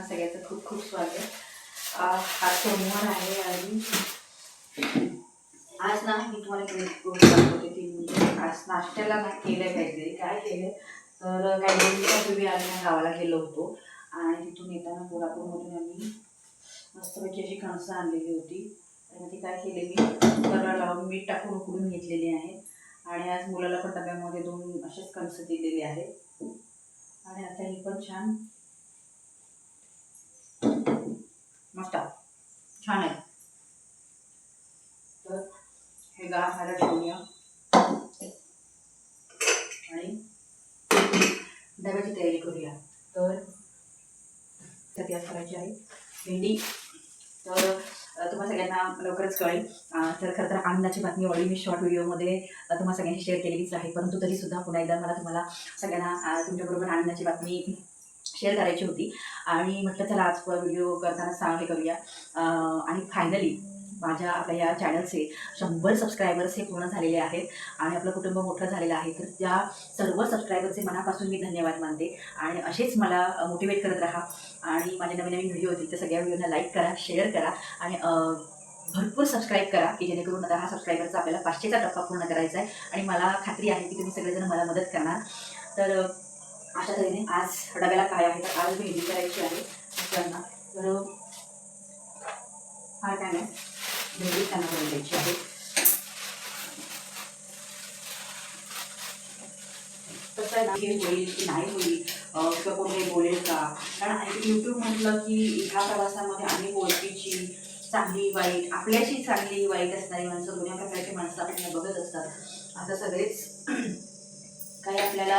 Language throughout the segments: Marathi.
सगळ्यांचं खूप खूप स्वागत. आज सोमवार आहे आणि आज ना मी तुम्हाला एक गोष्ट दाखवते की आज नाश्त्याला ना केलं काहीतरी. काय केलं तर काही दिवसापूर्वी आम्ही ना गावाला गेलो होतो आणि तिथून येताना कोल्हापूरमधून आम्ही मस्तपैकी अशी कणसं आणलेली होती. आणि मग ती काय केली मी कलर लावून मीठ टाकून उकडून घेतलेली आहे आणि आज मुलाला पण डब्यामध्ये 2 असेच कणसं दिलेली आहेत. आणि आता ही पण छान मस्त छान आहे. तर हे गार व्हायला ठेवूया आणि डब्याची तयारी करूया. तर सध्या करायची आहे भेंडी. तर तुम्हाला सगळ्यांना लवकरच कळेल. तर खरं तर आनंदाची बातमी ऑलरेडी मी शॉर्ट व्हिडिओमध्ये तुम्हाला सगळ्यांशी शेअर केलेलीच आहे, परंतु तरीसुद्धा पुन्हा एकदा मला तुम्हाला सगळ्यांना तुमच्याबरोबर आनंदाची बातमी शेअर करायची होती आणि म्हटलं चला आज व्हिडिओ करताना हे करूया. आणि फायनली माझ्या आपल्या या चॅनलचे 100 सबस्क्रायबर्स हे पूर्ण झालेले आहेत आणि आपलं कुटुंब मोठं झालेलं आहे. तर त्या सर्व सबस्क्रायबर्सचे मनापासून मी धन्यवाद मानते आणि असेच मला मोटिवेट करत राहा आणि माझे नवीन नवीन व्हिडिओ होतील तर सगळ्या व्हिडिओला लाईक करा, शेअर करा आणि भरपूर सबस्क्राईब करा की जेणेकरून आता हा सबस्क्रायबरचा आपल्याला 500चा टप्पा पूर्ण करायचा आहे आणि मला खात्री आहे की तुम्ही सगळेजण मला मदत करणार. तर अशा तऱ्हेने आज डब्याला काय आहे तर आज भेंडी करायची आहे त्यांना. तर हा काय नाही भेंडी त्यांना करून द्यायची आहे. कसं आहे ना हे होईल की नाही होईल किंवा कोण काही बोलेल का, कारण यूट्यूब म्हटलं की ह्या प्रवासामध्ये अनेक ओळखीची चांगली वाईट आपल्याशी चांगली वाईट असणारी माणसं दोन्ही प्रकारची माणसं आपल्याला बघत असतात. आता सगळेच काही आपल्याला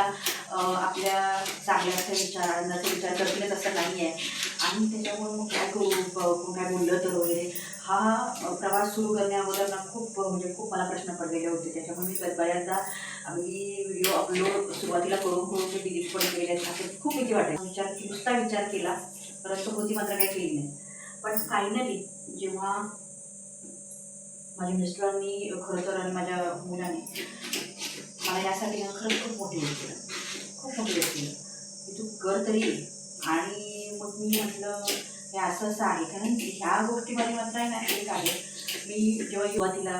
आपल्या चांगल्याचा विचार नसे विचार करतीलच असं नाही आहे आणि त्याच्यामुळे मग काय करू कोण काय बोललं तर वगैरे हा प्रवास सुरू करण्याअगोदर ना खूप मला प्रश्न पडलेले होते. त्याच्यामुळे मी बऱ्याचदा मी व्हिडिओ अपलोड सुरुवातीला करून मी डिलीट पण केले. असं खूप भीती वाटायची. नुसता विचार केला परंतु कृती मात्र काही केली नाही. पण फायनली जेव्हा माझ्या मिस्टरांनी खरं तर आणि माझ्या मुलाने मला यासाठी खरंच खूप मोटिवेट केलं की तू कर तरी. आणि मग मी म्हटलं हे असं आहे कारण ह्या गोष्टीमध्ये मात्र आहे ना एक आहे. मी जेव्हा सुरुवातीला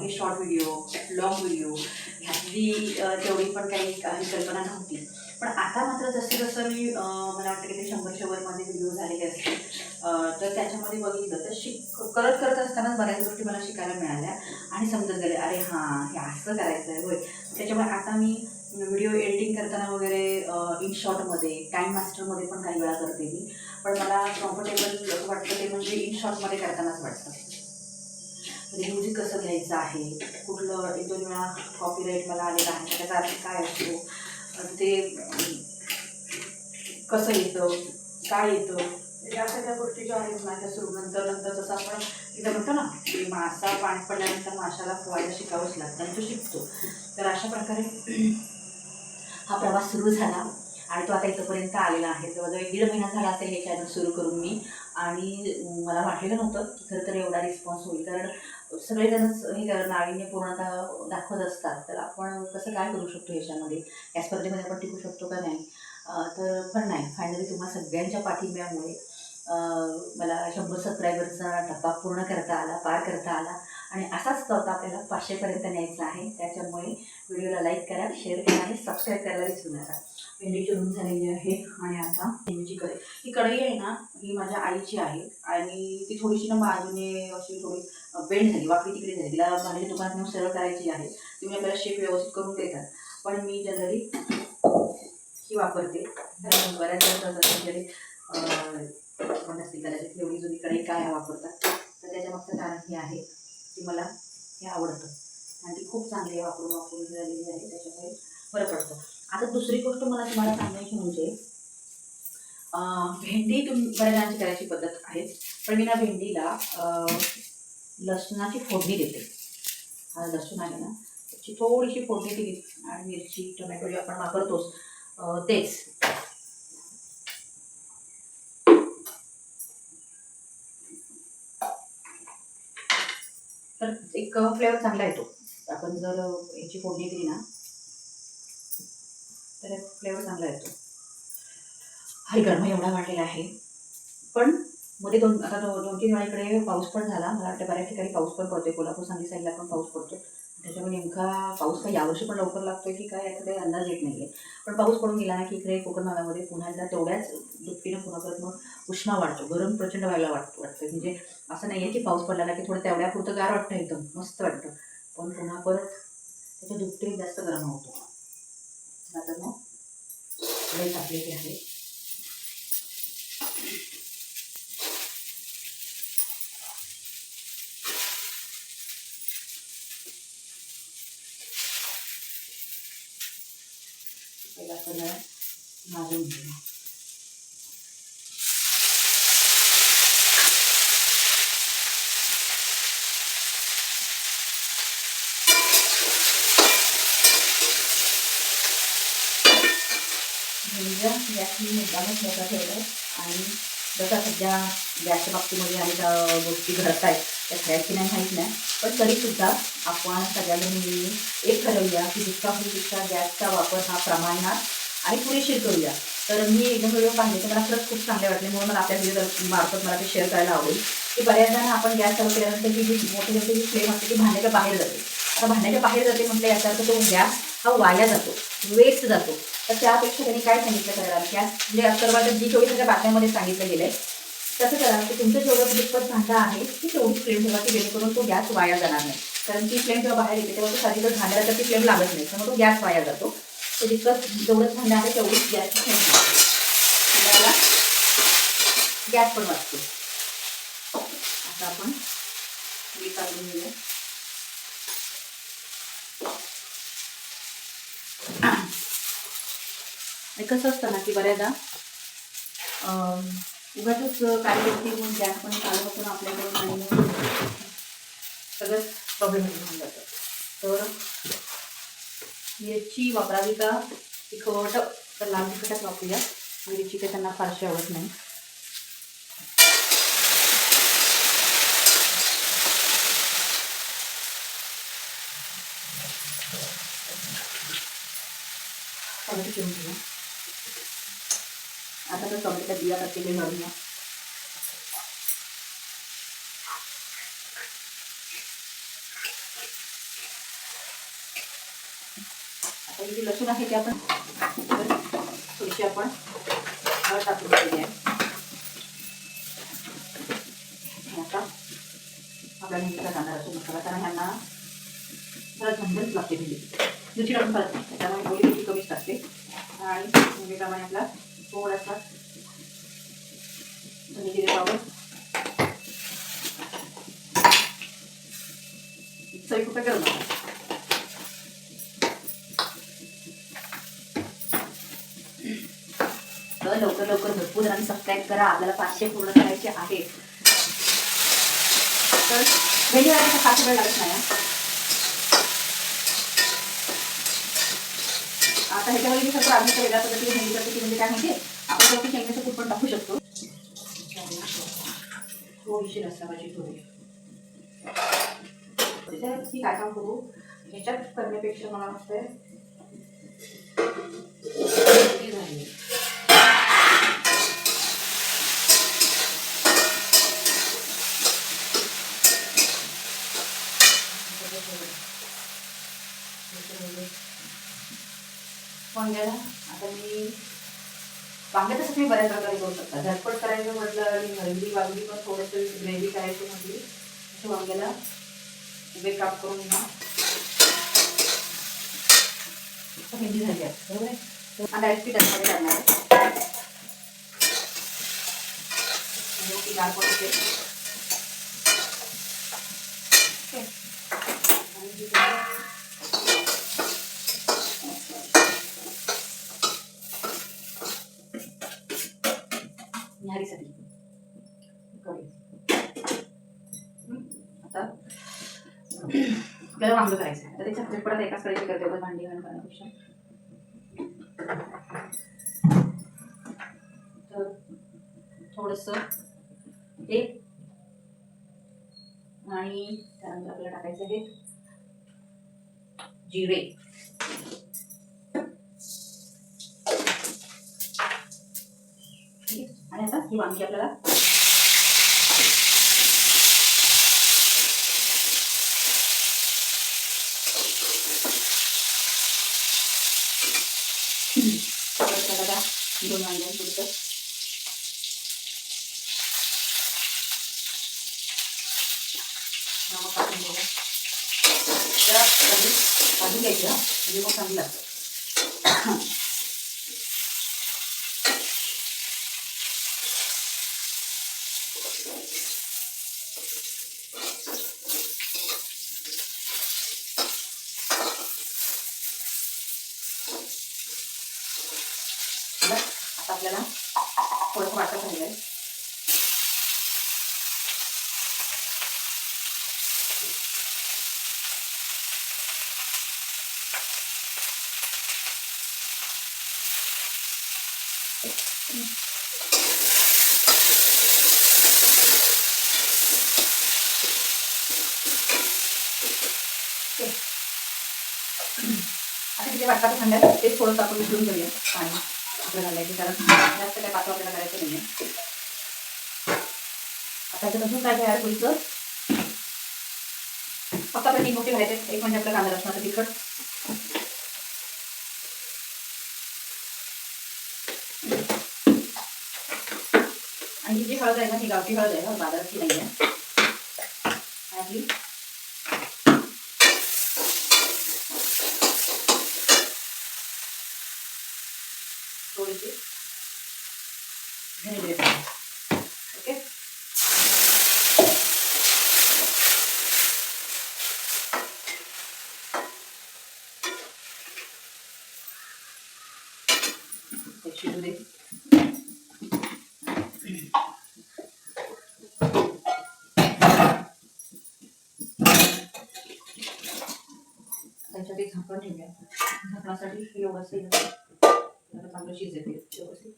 हे शॉर्ट व्हिडिओ लॉंग व्हिडिओ ह्यातली तेवढी पण काही कल्पना नव्हती. पण आता मात्र जसं जसं मी मला वाटतं की ते 100-100मध्ये व्हिडिओ झालेले असते तर त्याच्यामध्ये बघितलं तर करत असतानाच बऱ्याच गोष्टी मला शिकायला मिळाल्या आणि समजत गेले अरे हां हे असं करायचं आहे होय. त्याच्यामुळे आता मी व्हिडिओ एडिटिंग करताना वगैरे इन शॉर्टमध्ये टाईम मास्टरमध्ये पण काही वेळा करते मी. पण मला कम्फर्टेबल वाटतं ते म्हणजे इन शॉर्टमध्ये करतानाच वाटतं. म्हणजे म्युझिक कसं घ्यायचं आहे, कुठलं 1-2 वेळा कॉपीराईट मला आलेला आहे त्याचा अर्थ काय असतो, ते कसं येतं काय येतं या सगळ्या गोष्टी ज्या आहेत ना त्या सुरू नंतर जसं आपण इथं म्हणतो ना की मासा पाण्यात पडल्यानंतर माशाला पोहायला शिकावंच लागतं आणि तो शिकतो. तर अशा प्रकारे हा प्रवास सुरू झाला आणि तो आता इथंपर्यंत आलेला आहे. जवळजवळ 1.5 महिना झाला असेल हे चॅनल सुरू करून मी. आणि मला वाटलेलं नव्हतं की खरं तर एवढा रिस्पॉन्स होईल, कारण सगळेजणच हे नाविन्य पूर्णतः दाखवत असतात. तर आपण कसं काय करू शकतो ह्याच्यामध्ये, या स्पर्धेमध्ये आपण टिकू शकतो का नाही. तर पण नाही फायनली तुम्हा सगळ्यांच्या पाठिंब्यामुळे मला 100 सबस्क्रायबरचा टप्पा पूर्ण करता आला, पार करता आला आणि असाच टप्पा आपल्याला 500पर्यंत न्यायचा आहे. त्याच्यामुळे व्हिडिओला लाईक करा, शेअर करा आणि सबस्क्राईब करायला विसरू नका. भेंडी चिरून झालेली आहे आणि आता भेंडीची कढई. ही कढई आहे ना ही माझ्या आईची आहे आणि ती थोडीशी ना बाजूने अशी थोडी बेंड झाली, वाकडी तिकडे झाली. तिला भांडी दुकानात नेऊन सरळ करायची आहे. तुम्ही आपल्याला शेप व्यवस्थित करून देतात, पण मी जनरली ही वापरते. बऱ्याच जनरली पण असते कदाचित एवढी जुनी कढई काय वापरतात, तर त्याच्या मागचं कारण हे आहे की मला हे आवडतं आणि ती खूप चांगली वापरून झालेली आहे. त्याच्यामुळे बरं पडतं. आता दुसरी गोष्ट मला तुम्हाला सांगायची म्हणजे भेंडी बऱ्याच जणांची करायची पद्धत आहे, पण मी ना भेंडीला लसणाची फोडणी देते. हा लसूण आहे ना त्याची थोडीशी फोडणी दिली आणि मिरची टोमॅटो जे आपण वापरतोच तेच. तर एक फ्लेवर चांगला येतो. आपण जर याची फोडणी दिली ना तर फ्लेवर चांगला येतो. हरी गरम एवढा वाढलेला आहे पण मध्ये दोन 2-3 वेळा इकडे पाऊस पण झाला. मला वाटतं बऱ्याच ठिकाणी पाऊस पण पडतोय. कोल्हापूर सांगली साईडला पण पाऊस पडतो. त्याच्यामुळे नेमका पाऊस काही यावर्षी पण लवकर लागतोय की काय याचा काही अंदाज येत नाही आहे. पण पाऊस पडून गेला ना की इकडे कोकण भागामध्ये पुन्हा एकदा तेवढ्याच दुपटीनं पुन्हा परत मग उष्मा वाढतो. गरम प्रचंड व्हायला वाटतं. म्हणजे असं नाही आहे की पाऊस पडला ना की थोडं तेवढ्यापुरतं गार वाटतं, एकदम मस्त वाटतं. पण पुन्हा परत त्याच्या दुपटीने जास्त गरम होतो. आता मग पुढे टाकलेली आहे. पहिला आपण भाजून घेऊ. म्हणजे गॅस मी मुद्दामच मोठा ठेवला आहे. आणि जसं सध्या गॅसच्या बाबतीमध्ये आणि त्या गोष्टी घडत आहेत त्या खऱ्याची नाही माहीत नाही, पण तरीसुद्धा आपण सगळ्यांनी मिळून एक ठरवूया की जितका होईल तितका गॅसचा वापर हा प्रमाणात आणि पुरेशीर करूया. तर मी एकदम व्हिडिओ पाहिले तर मला खरंच खूप चांगले वाटले, म्हणून मला आपल्या व्हिडिओ मार्फत मला ते शेअर करायला आवडेल. की बऱ्याच जण आपण गॅस चालू केल्यानंतर ही जी मोठी जी फ्लेम असते ती भांड्याच्या बाहेर जाते. आता भांड्याच्या बाहेर जाते म्हटलं याचा अर्थ तो गॅस हा वाया जातो, वेस्ट जातो. तर त्यापेक्षा त्यांनी काय सांगितलं करायला, गॅस म्हणजे सर्वात जी 24 बातम्यामध्ये सांगितलं गेलं आहे तसं करा की तुमचं जेवढं जितपत भांडं आहे ती तेवढीच फ्लेम ठेवा की जेणेकरून तो गॅस वाया जाणार नाही. कारण ती फ्लेम जेव्हा बाहेर येते तेव्हा तो साधीच भांड्याला तर ती फ्लेम लागत नाही, त्यामुळे तो गॅस वाया जातो. तर जितकं जेवढंच भांडं आहे तेवढीच गॅसची फ्लेम ठेवा, गॅस पण वाचतो. आता आपण मी काढून घेऊया. कसं असतं ना की बऱ्याचदा उगाचच काही गोष्टी म्हणून गॅस पण चालू होतो ना आपल्याकडून आणि मग सगळंच प्रॉब्लेमॅटिक होऊन जातं. तर मिरची वापरावी का तिखट, तर लाल तिखटच वापरूया. मिरची काही त्यांना फारशी आवडत नाही. टोमॅटो चिरून घेऊया. आता तर टोमॅटोच्या बिया टाकलेले घालूया. आता ही जी लसूण आहे ते आपण थोडीशी आपण हळद टाकून घेऊया. आता आपला नेहमीचा कांदा लसूण मसाला, कारण ह्यांना जरा झणझणीत लागते मिरची टाकून चालत नाही, त्याच्यामुळे थोडी मिरची कमीच टाकते. आणि नेहमीप्रमाणे आपला थोडासा धने जिरे पावडर, चवीपुरता गरम मसाला. तर लवकर लवकर भरपूर जणांनी सबस्क्राईब करा, आपल्याला 500 पूर्ण करायचे आहेत. तर भेंडी वाटायचा फार वेळ लागत नाही. आता ह्याच्यावर मी सगळं आम्ही वेगळ्या पद्धतीने भेंडी करते की म्हणजे काय माहिती आहे, आपण त्यावरती शेंगण्याचं कूट पण टाकू शकतो. थोडीशी रस्साभाजी थोडी त्याच्यावरती काय काम करू, ह्याच्यात करण्यापेक्षा मला वाटतंय वांग्याला आता मी वांग्याचं तुम्ही बऱ्याच प्रकारे करू शकता. झटपट करायचं म्हटलं आणि हळदी वांगी पण थोडंसं ग्रेव्ही करायची म्हटली अशा वांग्याला उभे काप करून घ्या. भेंडी झाली आहे बरोबर आहे. आता डायरेक्ट त्याच्यामध्ये टाकणार आहे डाळ पडते. न्याहारीसाठी आता आपल्याला वांग करायचं आहे. आता त्याच्या झटपटात एकाच कडेची करते बघ, भांडी घालून करण्यापेक्षा. तर थोडंसं तेल आणि त्यानंतर आपल्याला टाकायचं आहे जिरे. आणि आता ही वांगी आपल्याला परत त्याला 2 वांग्यांपुरतं नमक टाकून घेऊया. जरा भाजून घ्यायची म्हणजे मग चांगली लागतं. आता आपल्याला थोडंसं वाटत राहिलं आहे. आता तिथे वाटतं थंड ते थोडंसं आपण उकळून घेऊया पाणी आपलं घालायचं, कारण जास्त काय पातळ आपल्याला करायचं नाही आहे. आता त्याच्यात अजून काय ॲड होईल फक्त आपल्या 3 मोठे घालायचे. एक म्हणजे आपलं कांदा लसणाचं तिखट, आणि ही जी हळद आहे ना ही गावठी हळद आहे, बाजाराची नाही आहे. आपली थोडीशी धने जिरे ओके. शिजू दे. त्याच्यात एक झाकण ठेवूया. झाकणासाठी व्यवस्थित चांगलं शिजेल व्यवस्थित.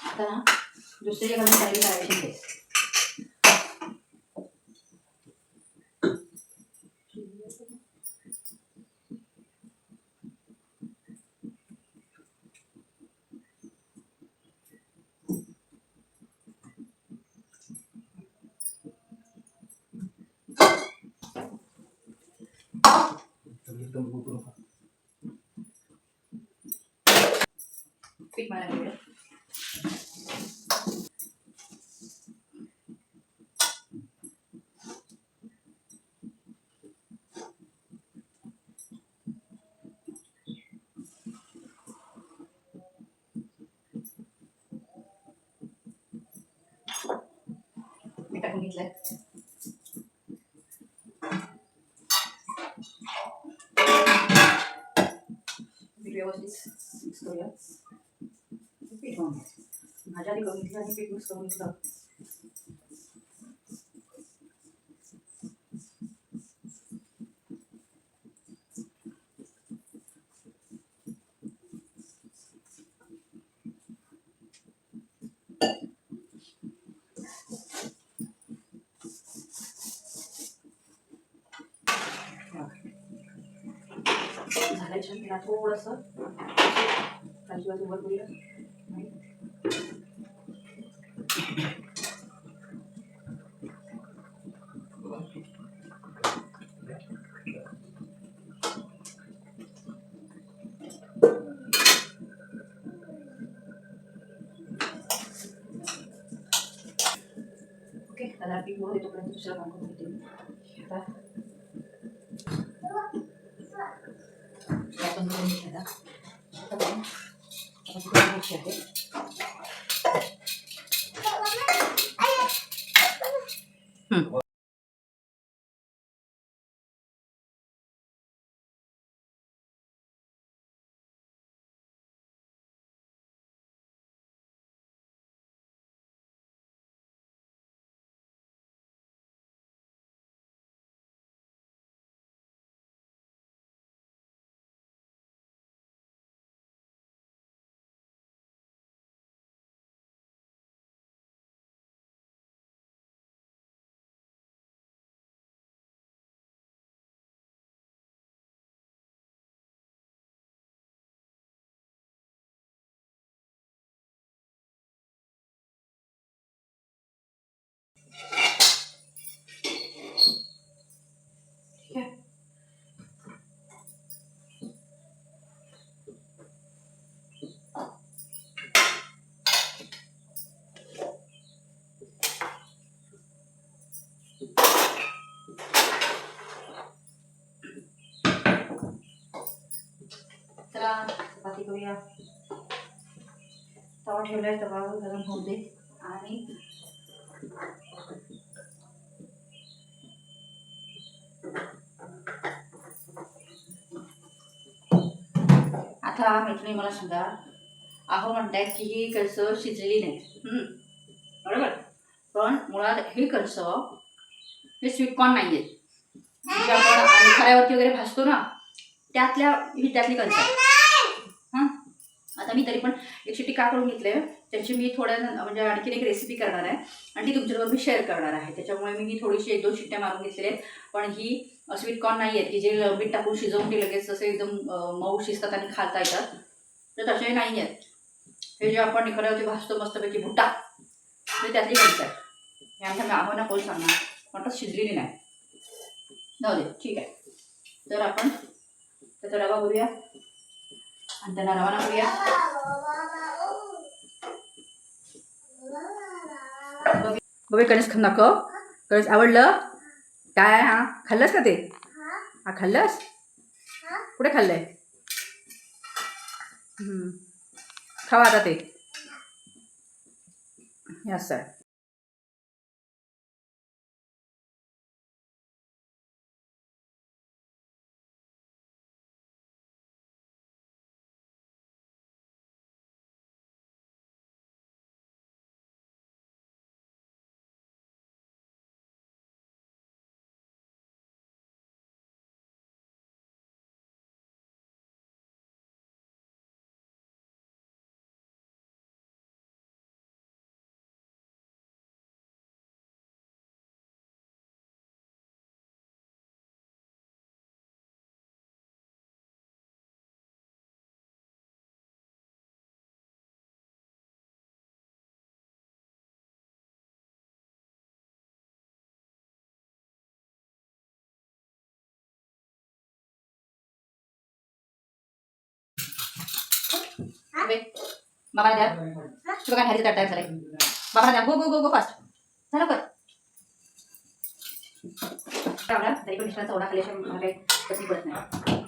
आता ना दुसरी घालून तयारी करायची आहे. पीठ मारायला घेऊया. मी टाकून घेतलंय. व्यवस्थित मिक्स करूया. पीठ होऊन भाज्या करून घेतली आणि पीठ मिक्स करून घेतलं. झालं छान. त्याला थोडंसं खालची बाजू वर करूया. ओके, त्याला पीठ मळून येतोपर्यंत दुसरं काम करून घेते मी. आता आपण करून घेतलं आता घ्यायची आहे. चला चपाती करूया. तवा ठेवलाय, तवा गरम होऊ दे. आणि आता मैत्रिणी मला सांगा, अहो म्हणतायत की ही कणसं शिजलेली नाही, बरोबर. पण मुळात ही कणसं हे स्वीटकॉर्न नाही आहेत, जे आपण खऱ्यावरती वगैरे भाजतो ना, त्यातली कणसं आहे. हां, आता मी तरी पण एक शिट्टी का करून घेतले, त्याची मी थोड्या म्हणजे आणखीन एक रेसिपी करणार आहे आणि ती तुमच्याबरोबर मी शेअर करणार आहे. त्याच्यामुळे मी थोडीशी 1-2 शिट्ट्या मारून घेतलेल्या आहेत. पण ही स्वीटकॉर्न नाही आहेत की जे मीठ टाकून शिजवून ते लगेच असे एकदम मऊ शिजतात आणि खाता येतात, तर तसे नाही आहेत. हे जे आपण खऱ्यावरती भाजतो मस्तपैकी भुट्टा, म्हणजे त्यातली कणसं आहे. हे आमच्या आम्हाला कोण सांगणार, पण शिजलेली नाही. जाऊ दे, ठीक आहे. तर आपण त्याचा रवा भरूया आणि त्यांना रवाना करूया. बघे कणस खाऊ नको. कणस आवडलं काय? हा खाल्लंस का ते? हा खाल्लंस? कुठे खाल्लंय? खावा आता ते. हे असं आहे. बाबाला द्या. तुला काय हॅरी तयार झालंय. बाबाला द्या. गो गो गो गो फास्ट. झालं कर. तरी पण मिश्राचा ओढा खाल्ल्याशिवाय मला काही कसली पडत नाही.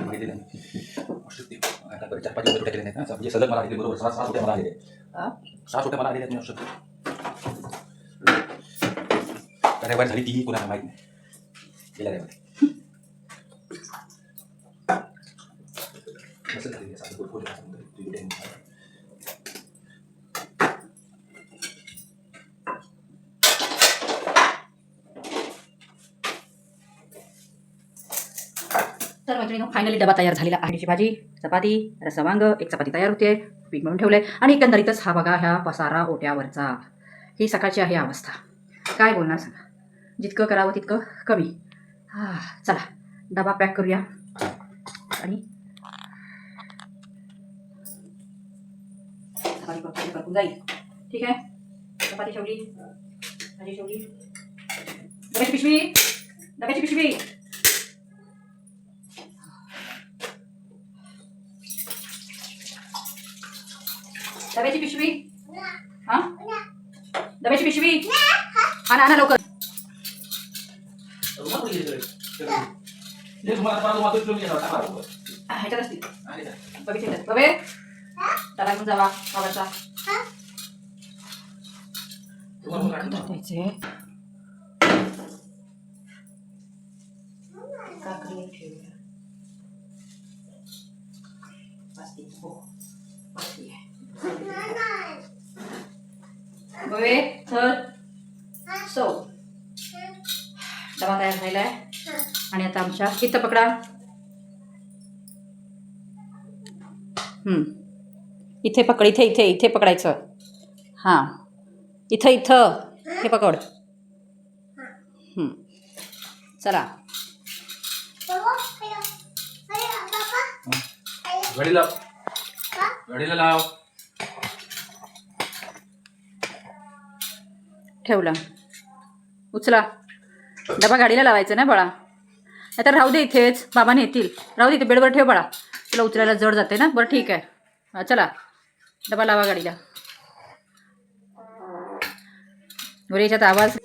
माहिती नाही 4-5 रुपये केले नाहीत ना, म्हणजे सलग मला आलेले बरोबर 6 रुपये मला आलेले. 6 रुपये मला आलेले आहेत. मी शकतो रविवारी झाली ती कोणाला माहीत नाही. गेल्या रविवारी तर मैत्रिणी फायनली डबा तयार झालेला आहे. भाजी, चपाती, रसवांग, एक चपाती तयार होते, पीठ म्हणून ठेवलंय. आणि एकंदरीतच हा बघा ह्या पसारा ओट्यावरचा, ही सकाळची आहे अवस्था. काय बोलणार सांगा, जितकं करावं तितकं कमी. चला डबा पॅक करूया. आणि चपाती करपून जाईल. ठीक आहे, चपाती ठेवली, भाजी ठेवली, डब्याची पिशवी, डब्याची पिशवी. डब्याची पिशवी. हा डब्याची पिशवी. हा ना लवकर. ह्याच्यात असतील बघितले बघे. डबा घेऊन जावा बाबाचा. काकडी ठेवूया. बघे तर सो डबा तयार झालेला आहे. आणि आता आमच्या इथं पकडा. इथे पकड, इथे इथे इथे पकडायचं. हां इथं इथं हे पकड. चला घडी लाव, घडीला लाव. ठेवला. उचला. डबा गाडीला लावायचा ना बाळा. नाहीतर राहू दे इथेच, बाबा नेतील. राहू दे इथे बेडवर ठेव बाळा. तुला उचलायला जड जाते ना. बरं ठीक आहे. चला डबा लावा गाडीला. बरं याच्यात आवाज